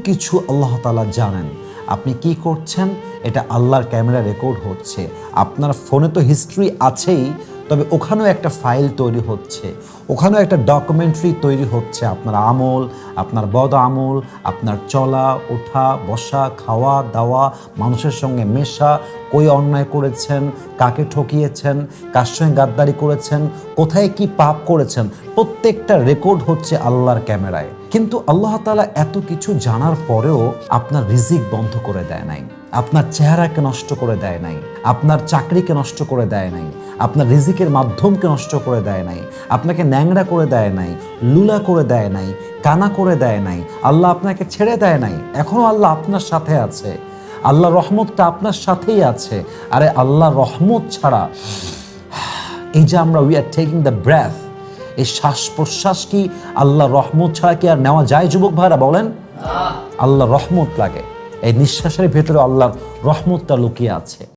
কিছু আল্লাহ তাআলা জানেন। আপনি কি করছেন এটা আল্লাহর ক্যামেরা রেকর্ড হচ্ছে। আপনার ফোনে তো হিস্ট্রি আছেই, তবে ওখানেও একটা ফাইল তৈরি হচ্ছে, ওখানেও একটা ডকুমেন্টারি তৈরি হচ্ছে। আপনার আমল, আপনার বদ আমল, আপনার চলা ওঠা বসা, খাওয়া দাওয়া, মানুষের সঙ্গে মেশা, কই অন্যায় করেছেন, কাকে ঠকিয়েছেন, কার সঙ্গে গাদ্দারি করেছেন, কোথায় কি পাপ করেছেন, প্রত্যেকটা রেকর্ড হচ্ছে আল্লাহর ক্যামেরায়। কিন্তু আল্লাহ তাআলা এত কিছু জানার পরেও আপনার রিজিক বন্ধ করে দেয় নাই, আপনার চেহারাকে নষ্ট করে দেয় নাই, আপনার চাকরিকে নষ্ট করে দেয় নাই, আপনার রিজিকের মাধ্যমকে নষ্ট করে দেয় নাই, আপনাকে ন্যাংরা করে দেয় নাই, লুলা করে দেয় নাই, কানা করে দেয় নাই, আল্লাহ আপনাকে ছেড়ে দেয় নাই। এখনো আল্লাহ আপনার সাথে আছে, আল্লাহ রহমতটা আপনার সাথেই আছে। আরে আল্লাহ রহমত ছাড়া, এই যে আমরা we are taking the breath, এই শ্বাস প্রশ্বাস কি আল্লাহ রহমত ছাড়া কি আর নেওয়া যায়? যুবক ভাইরা বলেন, আল্লাহ রহমত লাগে। এই নিঃশ্বাসের ভেতরে আল্লাহর রহমতটা লুকিয়ে আছে।